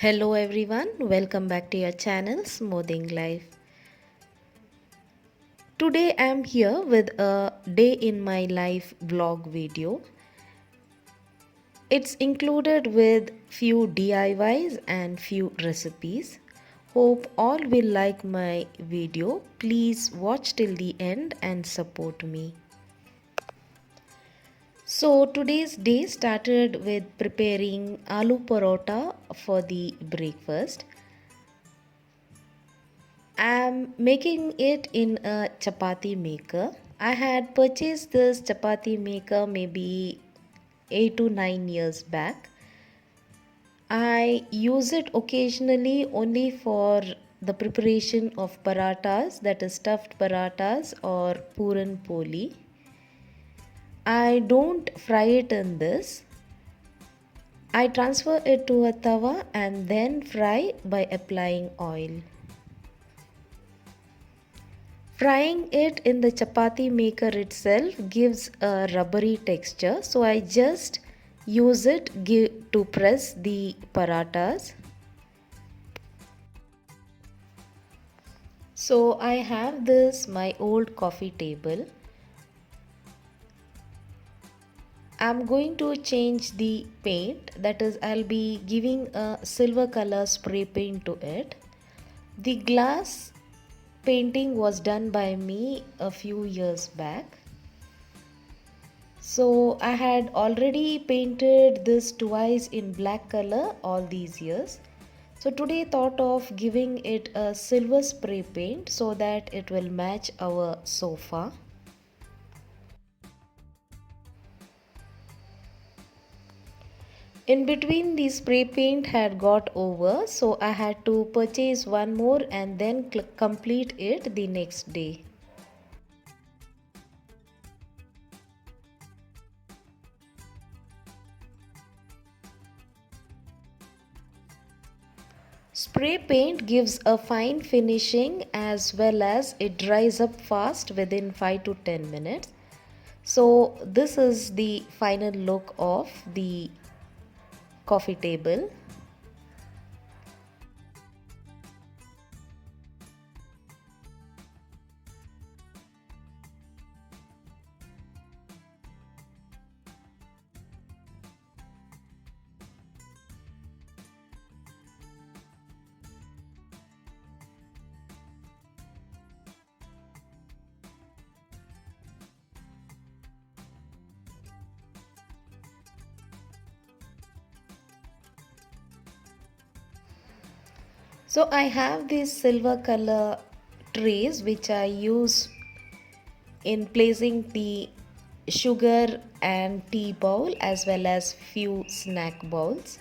Hello everyone, welcome back to your channel Smoothing Life. Today I am here with a day in my life vlog video. It's included with few DIYs and few recipes. Hope all will like my video. Please watch till the end and support me. So today's day started with preparing aloo parota for the breakfast. I'm making it in a chapati maker. I had purchased this chapati maker maybe 8 to 9 years back. I use it occasionally only for the preparation of paratas, that is stuffed paratas or puran poli. I don't fry it in this. I transfer it to a tawa and then fry by applying oil. Frying it in the chapati maker itself gives a rubbery texture, so I just use it to press the paratas. So I have this my old coffee table. I'm going to change the paint, that is I'll be giving a silver color spray paint to it. The glass painting was done by me a few years back. So I had already painted this twice in black color all these years. So today thought of giving it a silver spray paint so that it will match our sofa. In between the spray paint had got over, so I had to purchase one more and then complete it the next day. Spray paint gives a fine finishing as well as it dries up fast within 5 to 10 minutes. So this is the final look of the coffee table. So I have these silver color trays which I use in placing the sugar and tea bowl as well as few snack bowls.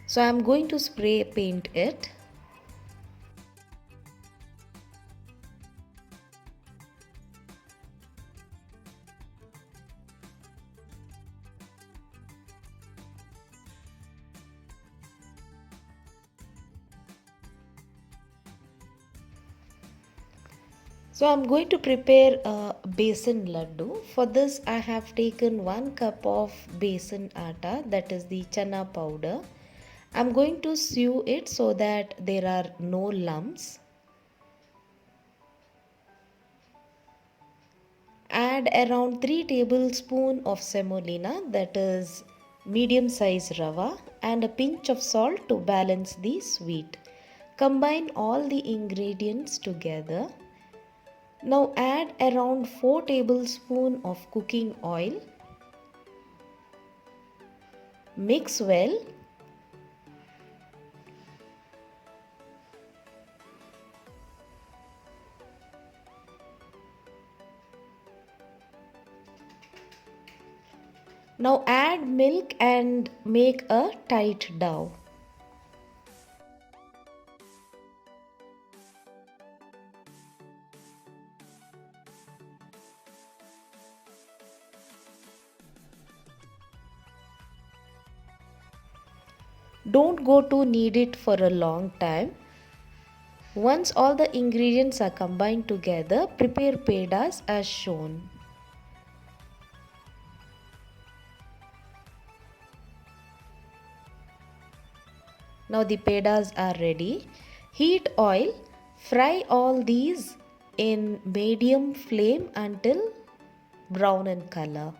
So I'm going to spray paint it. So I'm going to prepare a besan laddu. For this I have taken 1 cup of besan atta, that is the chana powder. I'm going to sew it so that there are no lumps. Add around 3 tablespoons of semolina, that is medium size rava, and a pinch of salt to balance the sweet. Combine all the ingredients together. Now add around 4 tablespoons of cooking oil. Mix well. Now add milk and make a tight dough. Don't go to knead it for a long time. Once all the ingredients are combined together, prepare pedas as shown. Now the pedas are ready. Heat oil. Fry all these in medium flame until brown in color.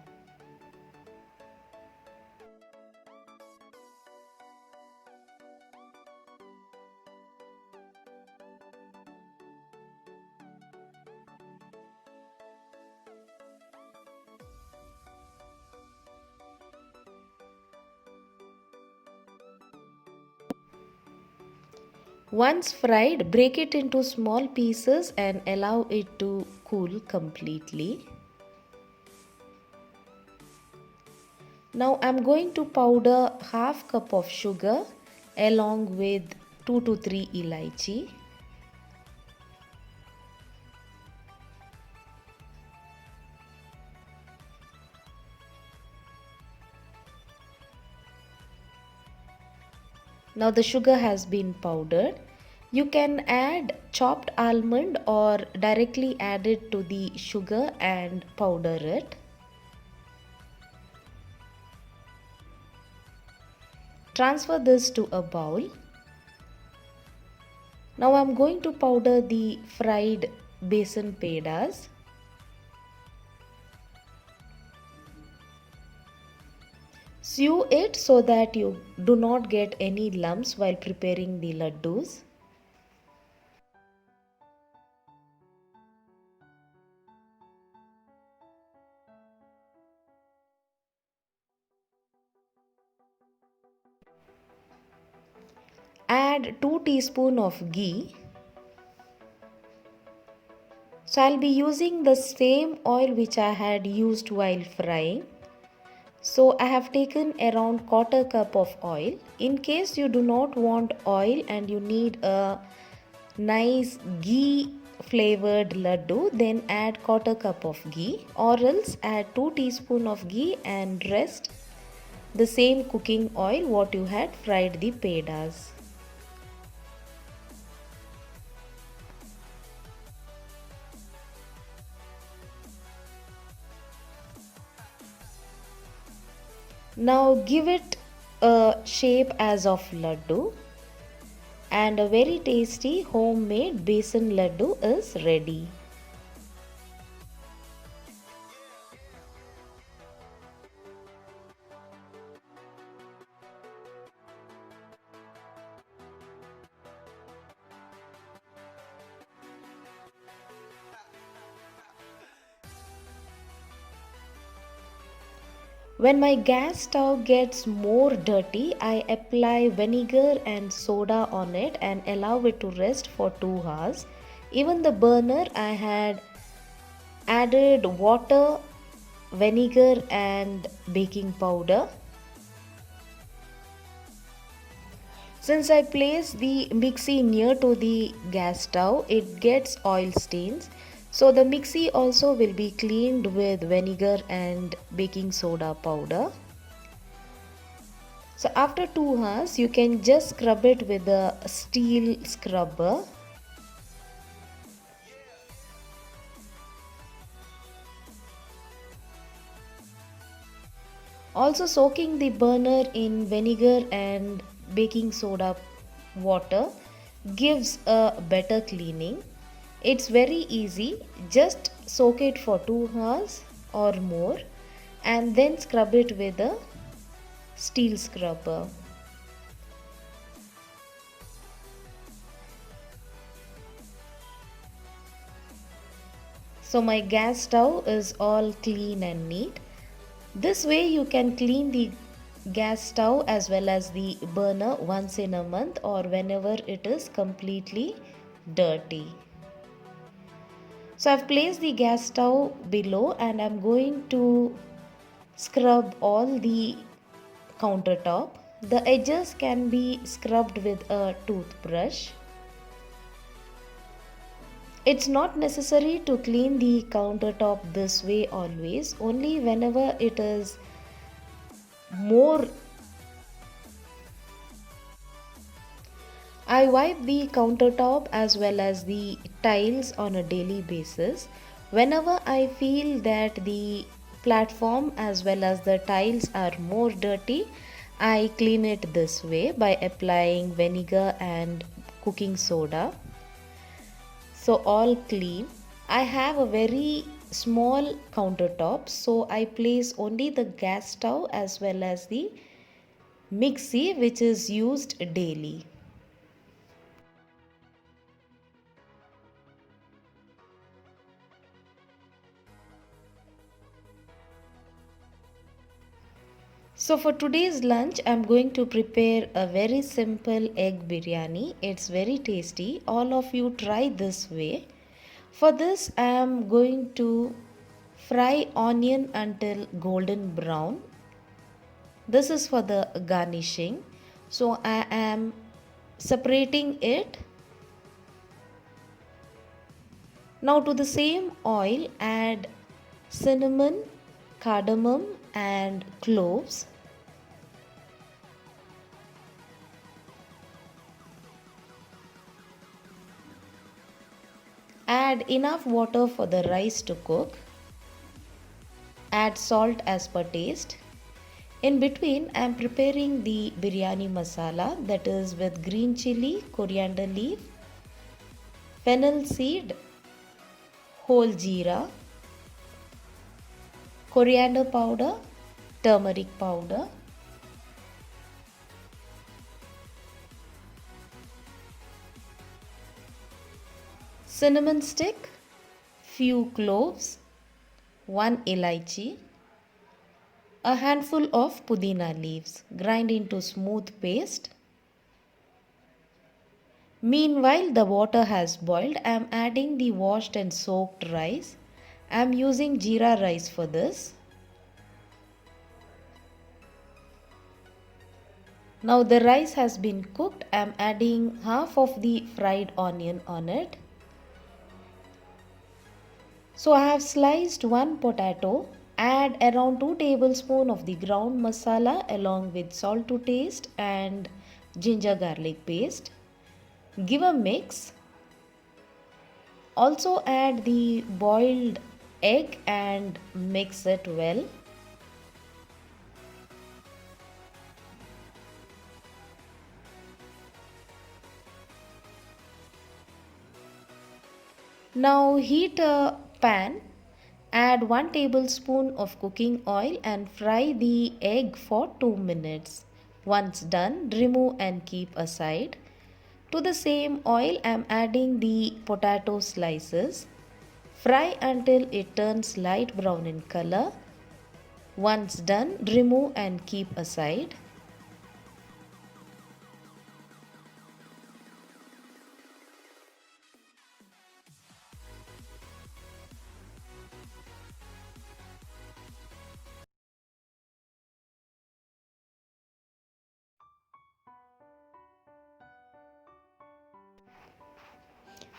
Once fried, break it into small pieces and allow it to cool completely. Now I'm going to powder half cup of sugar along with 2 to 3 elaichi. Now the sugar has been powdered. You can add chopped almond or directly add it to the sugar and powder it. Transfer this to a bowl. Now I'm going to powder the fried besan pedas. Sew it so that you do not get any lumps while preparing the laddus. Add 2 teaspoons of ghee. So I'll be using the same oil which I had used while frying. So I have taken around quarter cup of oil. In case you do not want oil and you need a nice ghee flavored laddu, then add quarter cup of ghee, or else add 2 teaspoons of ghee and rest the same cooking oil what you had fried the pedas. Now give it a shape as of laddu, and a very tasty homemade besan laddu is ready. When my gas stove gets more dirty, I apply vinegar and soda on it and allow it to rest for 2 hours. Even the burner, I had added water, vinegar and baking powder. Since I place the mixie near to the gas stove, it gets oil stains. So the mixie also will be cleaned with vinegar and baking soda powder. So after 2 hours, you can just scrub it with a steel scrubber. Also soaking the burner in vinegar and baking soda water gives a better cleaning. It's very easy. Just soak it for 2 hours or more and then scrub it with a steel scrubber. So my gas stove is all clean and neat. This way you can clean the gas stove as well as the burner once in a month or whenever it is completely dirty. So I've placed the gas stove below and I'm going to scrub all the countertop. The edges can be scrubbed with a toothbrush. It's not necessary to clean the countertop this way always, only whenever it is more. I wipe the countertop as well as the tiles on a daily basis. Whenever I feel that the platform as well as the tiles are more dirty, I clean it this way by applying vinegar and cooking soda. So all clean. I have a very small countertop, so I place only the gas stove as well as the mixie which is used daily. So for today's lunch, I'm going to prepare a very simple egg biryani. It's very tasty. All of you try this way. For this, I am going to fry onion until golden brown. This is for the garnishing. So I am separating it. Now to the same oil, add cinnamon, cardamom and cloves. Add enough water for the rice to cook. Add salt as per taste. In between, I am preparing the biryani masala, that is with green chili, coriander leaf, fennel seed, whole jeera, coriander powder, turmeric powder, cinnamon stick, few cloves, one elaichi, a handful of pudina leaves, grind into smooth paste. Meanwhile, the water has boiled. I am adding the washed and soaked rice. I am using jeera rice for this. Now the rice has been cooked. I am adding half of the fried onion on it. So I have sliced one potato. Add around 2 tablespoons of the ground masala along with salt to taste and ginger garlic paste. Give a mix. Also add the boiled egg and mix it well. Now heat a pan, add 1 tablespoon of cooking oil and fry the egg for 2 minutes. Once done, remove and keep aside. To the same oil, I am adding the potato slices. Fry until it turns light brown in color. Once done, remove and keep aside.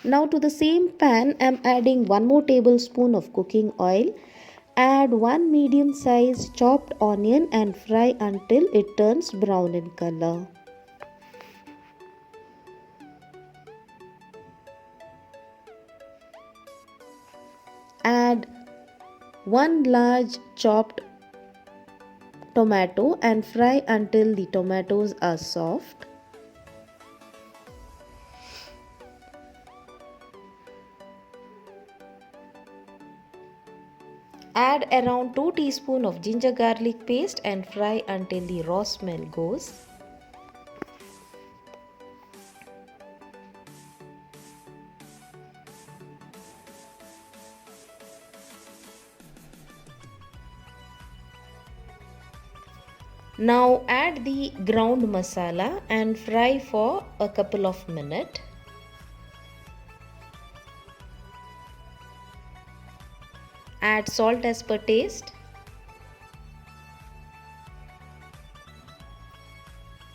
Now to the same pan, I am adding 1 more tablespoon of cooking oil. Add 1 medium sized chopped onion and fry until it turns brown in color. Add 1 large chopped tomato and fry until the tomatoes are soft. Add around 2 teaspoons of ginger garlic paste and fry until the raw smell goes. Now add the ground masala and fry for a couple of minutes. Add salt as per taste.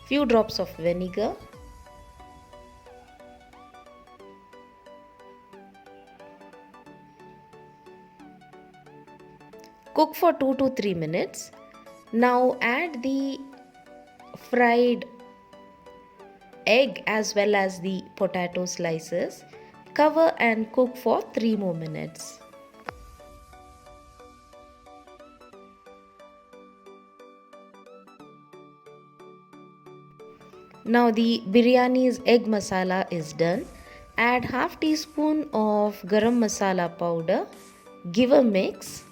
Few drops of vinegar. Cook for 2 to 3 minutes. Now add the fried egg as well as the potato slices. Cover and cook for 3 more minutes. Now the biryani's egg masala is done. Add half teaspoon of garam masala powder. Give a mix.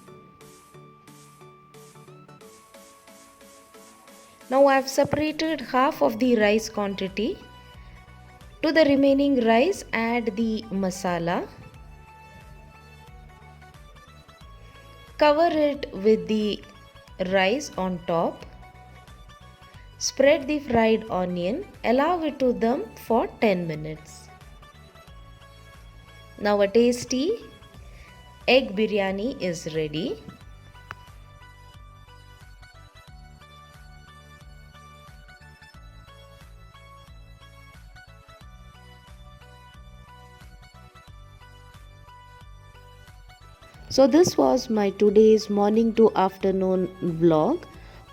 Now I have separated half of the rice quantity. To the remaining rice add the masala. Cover it with the rice on top. Spread the fried onion. Allow it to dum for 10 minutes. Now a tasty egg biryani is ready. So this was my today's morning to afternoon vlog.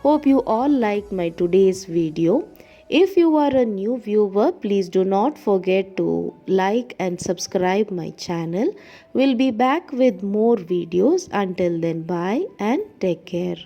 Hope you all liked my today's video. If you are a new viewer, please do not forget to like and subscribe my channel. We'll be back with more videos. Until then, bye and take care.